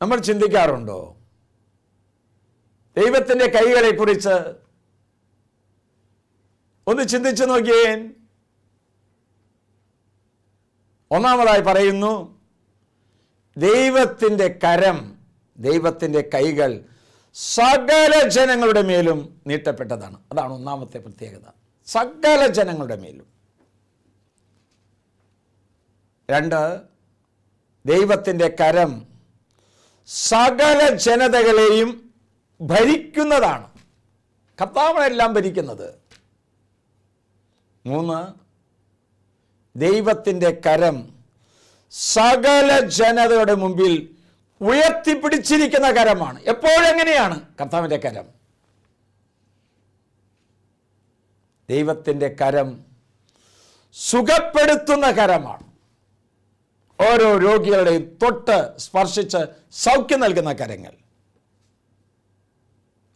നമ്മൾ ചിന്തിക്കാറുണ്ടോ? ദൈവത്തിൻ്റെ കൈകളെ കുറിച്ച് ഒന്ന് ചിന്തിച്ചു നോക്കിയേ. ഒന്നാമതായി പറയുന്നു, ദൈവത്തിൻ്റെ കരം, ദൈവത്തിൻ്റെ കൈകൾ സകല ജനങ്ങളുടെ മേലും നീട്ടപ്പെട്ടതാണ്. അതാണ് ഒന്നാമത്തെ പ്രത്യേകത, സകല ജനങ്ങളുടെ മേലും. 2, ദൈവത്തിൻ്റെ കരം സകല ജനതകളെയും ഭരിക്കുന്നതാണ്. കർത്താവാണെല്ലാം ഭരിക്കുന്നത്. 3, ദൈവത്തിൻ്റെ കരം സകല ജനതയുടെ മുമ്പിൽ ഉയർത്തിപ്പിടിച്ചിരിക്കുന്ന കരമാണ്. എപ്പോഴെങ്ങനെയാണ് കർത്താവിൻ്റെ കരം? ദൈവത്തിൻ്റെ കരം സുഖപ്പെടുത്തുന്ന കരമാണ്. ഓരോ രോഗികളുടെയും തൊട്ട് സ്പർശിച്ച് സൗഖ്യം നൽകുന്ന കരങ്ങൾ.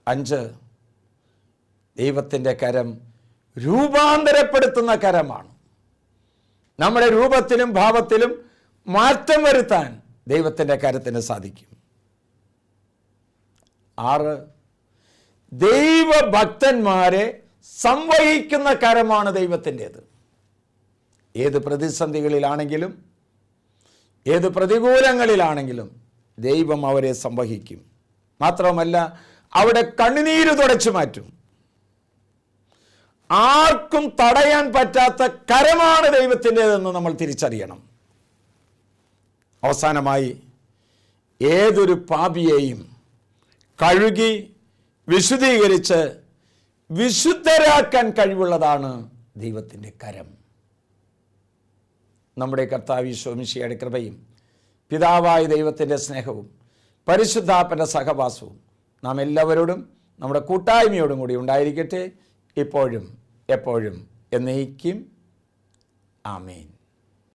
5, ദൈവത്തിൻ്റെ കരം രൂപാന്തരപ്പെടുത്തുന്ന കരമാണ്. നമ്മുടെ രൂപത്തിലും ഭാവത്തിലും മാറ്റം വരുത്താൻ ദൈവത്തിൻ്റെ കരത്തിന് സാധിക്കും. 6, ദൈവഭക്തന്മാരെ സംവഹിക്കുന്ന കരമാണ് ദൈവത്തിൻ്റേത്. ഏത് പ്രതിസന്ധികളിലാണെങ്കിലും ഏത് പ്രതികൂലങ്ങളിലാണെങ്കിലും ദൈവം അവരെ സംവഹിക്കും. മാത്രമല്ല, അവിടെ കണ്ണുനീര് തുടച്ചു മാറ്റും. ആർക്കും തടയാൻ പറ്റാത്ത കരമാണ് ദൈവത്തിൻ്റെതെന്ന് നമ്മൾ തിരിച്ചറിയണം. അവസാനമായി, ഏതൊരു പാപിയെയും കഴുകി വിശുദ്ധീകരിച്ച് വിശുദ്ധരാക്കാൻ കഴിവുള്ളതാണ് ദൈവത്തിൻ്റെ കരം. നമ്മുടെ കർത്താവ് ഈശോ മിശിഹായുടെ കൃപയും പിതാവായ ദൈവത്തിൻ്റെ സ്നേഹവും പരിശുദ്ധാത്മൻ്റെ സഹവാസവും നാം എല്ലാവരോടും നമ്മുടെ കൂട്ടായ്മയോടും കൂടി ഉണ്ടായിരിക്കട്ടെ, ഇപ്പോഴും എപ്പോഴും എന്നേക്കും. ആമേൻ.